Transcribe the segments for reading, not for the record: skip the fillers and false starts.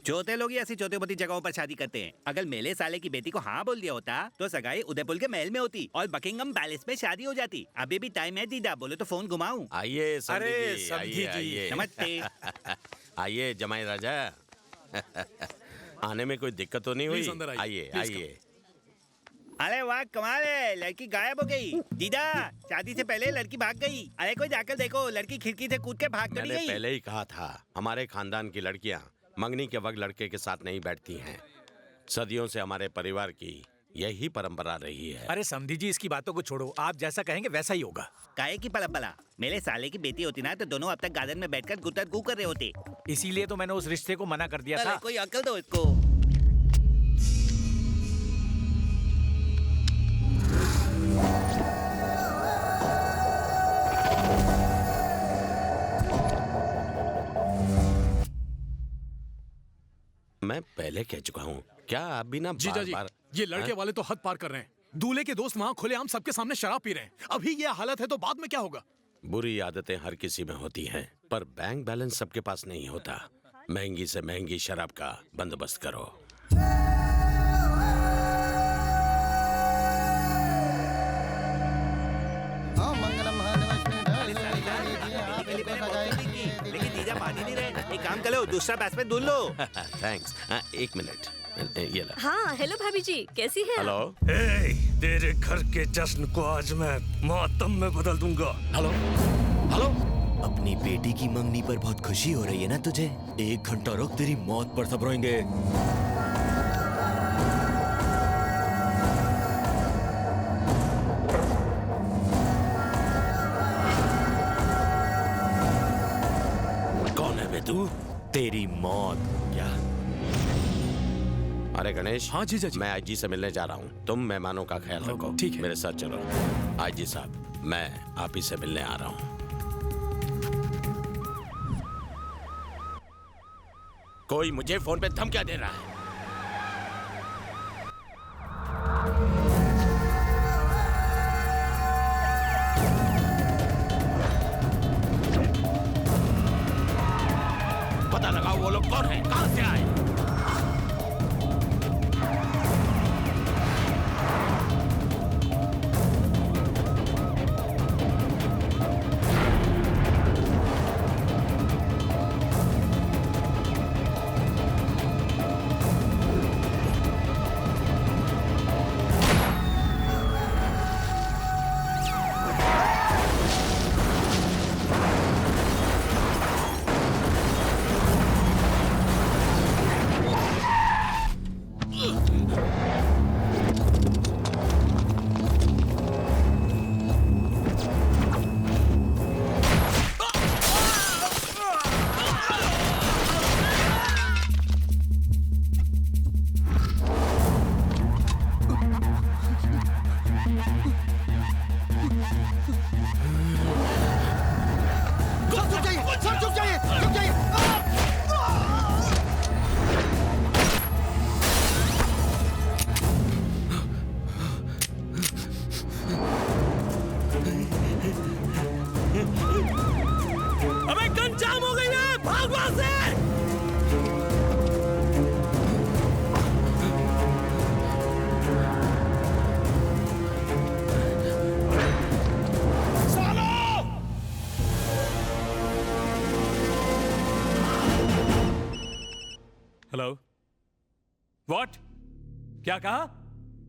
चौथे लोग ही ऐसी चौथे मोटी जगहों पर शादी करते हैं। अगर मेले साले की बेटी को हाँ बोल दिया होता तो सगाई उदयपुर के महल में होती और बकिंगम पैलेस में शादी हो जाती। अभी भी टाइम है दीदा, बोले तो फोन घुमाऊं। आइए अरे समधी जी, आइए नमस्ते। आइए जमाई राजा। आने में कोई दिक्कत तो नहीं हुई? आइए आइए। अरे वाह कमाल है, लड़की गायब हो गई। दीदा शादी से पहले लड़की भाग गई। अरे कोई जाकर देखो, लड़की खिड़की से कूद के भाग तो नहीं मैंने गई। पहले ही कहा था, हमारे खानदान की लड़कियां मंगनी के वक्त लड़के के साथ नहीं बैठती हैं। सदियों से हमारे परिवार की यही परंपरा रही है। अरे समधी जी, इसकी बातों को छोड़ो, आप जैसा कहेंगे वैसा ही होगा। काहे की परंपरा? मेरे साले की बेटी होती ना तो दोनों अब तक गार्डन में बैठकर गुतर गु कर रहे होते। इसीलिए तो मैंने उस रिश्ते को मना कर दिया था। कोई अकल दो इसको। मैं पहले कह चुका हूँ, क्या आप भी ना जीजा जी, ये लड़के वाले तो हद पार कर रहे हैं। दूल्हे के दोस्त वहाँ खुलेआम सबके सामने शराब पी रहे हैं। अभी ये हालत है तो बाद में क्या होगा? बुरी आदतें हर किसी में होती हैं, पर बैंक बैलेंस सबके पास नहीं होता। महंगी से महंगी शराब का बंदोबस्त करो। लेकिन दीदा पानी नहीं रहे। एक काम करो, दूसरा बैट्समैन ढूंढ लो। थैंक्स। एक मिनट, ये ला। हाँ हेलो भाभी जी, कैसी हैं? हेलो। तेरे घर के जश्न को आज मैं मातम में बदल दूंगा। Hello hello. अपनी बेटी की मंगनी पर बहुत खुशी हो रही है ना तुझे? 1 घंटा रुक, तेरी मौत पर सब रोएंगे। कौन है बे तू? तेरी मौत। क्या? अरे गणेश। हाँ जीजा जी। मैं आईजी से मिलने जा रहा हूँ, तुम मेहमानों का ख्याल रखो। ठीक है। मेरे साथ चलो। आईजी साहब, मैं आप ही से मिलने आ रहा हूँ। कोई मुझे फोन पे धमकियां दे रहा है। पता लगाओ वो लोग कौन हैं, कहां से आए। अबे गन जाम हो गई है, भाग वहां से। Hello, what? क्या कहा?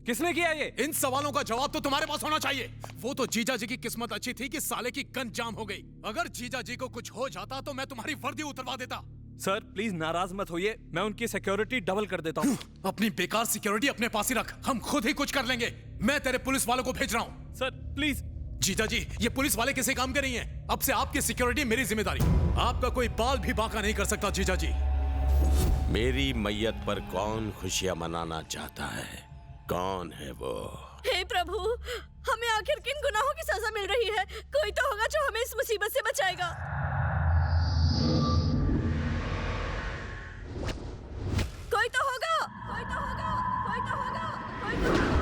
किसने किया ये? इन सवालों का जवाब तो तुम्हारे पास होना चाहिए। वो तो जीजा जी की किस्मत अच्छी थी कि साले की गन जाम हो गई। अगर जीजा जी को कुछ हो जाता तो मैं तुम्हारी वर्दी उतरवा देता। सर प्लीज नाराज मत होइए, मैं उनकी सिक्योरिटी डबल कर देता हूँ। अपनी बेकार सिक्योरिटी अपने पास ही रख, हम खुद ही कुछ कर लेंगे। मैं तेरे पुलिस वालों को भेज रहा हूँ। Sir please. जीजा जी, ये पुलिस वाले किसी काम के नहीं है। अब से आपकी सिक्योरिटी मेरी जिम्मेदारी। आपका कोई बाल भी बांका नहीं कर सकता जीजा जी। मेरी मैयत पर कौन खुशियां मनाना चाहता है? कौन है वो? हे प्रभु, हमें आखिर किन गुनाहों की सजा मिल रही है? कोई तो होगा जो हमें इस मुसीबत से बचाएगा। कोई तो होगा, कोई तो होगा, कोई तो होगा, कोई तो होगा।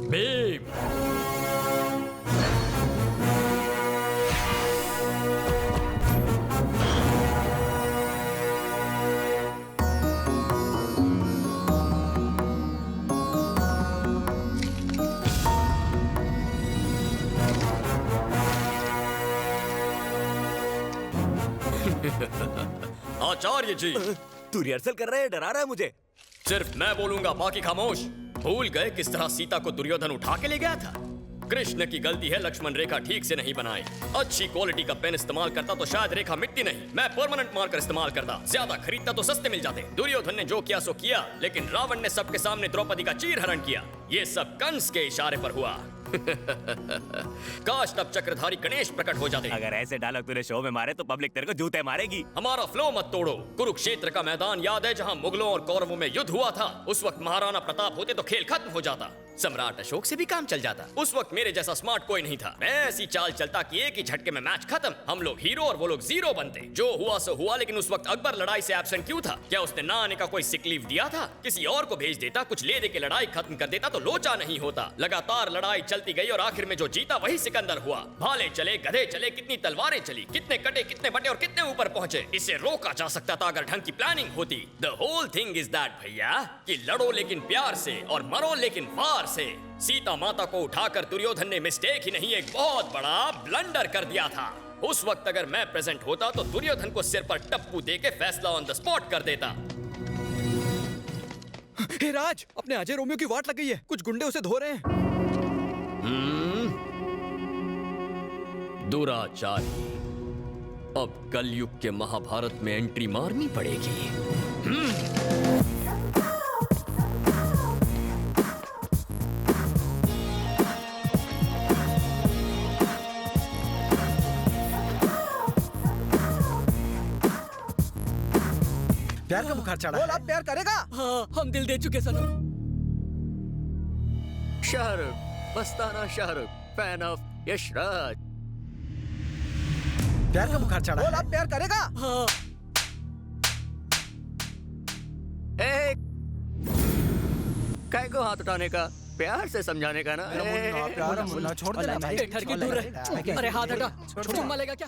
बेब, आचार्य जी, तू रिहर्सल कर रहा है, डरा रहा है मुझे। सिर्फ मैं बोलूंगा, बाकी खामोश। भूल गए किस तरह सीता को दुर्योधन उठा के ले गया था? कृष्ण की गलती है लक्ष्मण रेखा ठीक से नहीं बनाई। अच्छी क्वालिटी का पेन इस्तेमाल करता तो शायद रेखा मिटती नहीं। मैं परमानेंट मार्कर इस्तेमाल करता, ज्यादा खरीदता तो सस्ते मिल जाते। दुर्योधन ने जो किया सो किया, लेकिन रावण ने सबके सामने द्रौपदी का चीरहरण किया। ये सब कंस के इशारे पर हुआ। काश तब चक्रधारी गणेश प्रकट हो जाते। अगर ऐसे डायलॉग तूने शो में मारे तो पब्लिक तेरे को जूते मारेगी। हमारा फ्लो मत तोड़ो। कुरुक्षेत्र का मैदान याद है, जहां मुगलों और कौरवों में युद्ध हुआ था? उस वक्त महाराणा प्रताप होते तो खेल खत्म हो जाता, सम्राट अशोक से भी काम चल जाता। उस वक्त मेरे जैसा स्मार्ट कोई नहीं था। मैं ऐसी चाल चलता कि एक ही झटके में मैच खत्म। हम लोग हीरो और वो लोग जीरो बनते। जो हुआ सो हुआ, लेकिन उस वक्त अकबर लड़ाई से एब्सेंट क्यों था? क्या उसने ना आने का कोई सिक लीव दिया था? किसी और को भेज देता, कुछ ले दे के लड़ाई खत्म कर देता तो लोचा नहीं होता। लगातार लड़ाई चलती गई और आखिर में जो जीता वही सिकंदर हुआ। भाले चले, गधे चले, कितनी तलवारें चली, कितने कटे, कितने बटे और कितने ऊपर पहुंचे। इसे रोका जा सकता था अगर ढंग की प्लानिंग होती। The whole thing is that भैया, कि लड़ो लेकिन प्यार से और मरो लेकिन वार से। सीता माता को उठाकर दुर्योधन ने मिस्टेक ही नहीं, एक बहुत बड़ा ब्लंडर कर दिया था। उस वक्त अगर मैं प्रेजेंट होता तो दुर्योधन को सिर पर टप्पू देके फैसला ऑन द स्पॉट कर देता। हे राज, अपने अजय रोमियो की वाट लग गई है। कुछ गुंडे उसे धो रहे हैं। दुराचारी, अब कलयुग के महाभारत में एंट्री मारनी पड़ेगी। प्यार का बुखार चढ़ा है। आप प्यार करेगा? हाँ, हम दिल दे चुके सनम। शाहरुख, मस्ताना शाहरुख, फैन ऑफ यशराज। प्यार का बुखार चढ़ा है। आप प्यार करेगा? हाँ। काय को हाथ उठाने का, प्यार से समझाने का ना। प्यार छोड़ दे। ठर के दूर रहे। अरे हाथ हटा, चुम्मा लेगा क्या?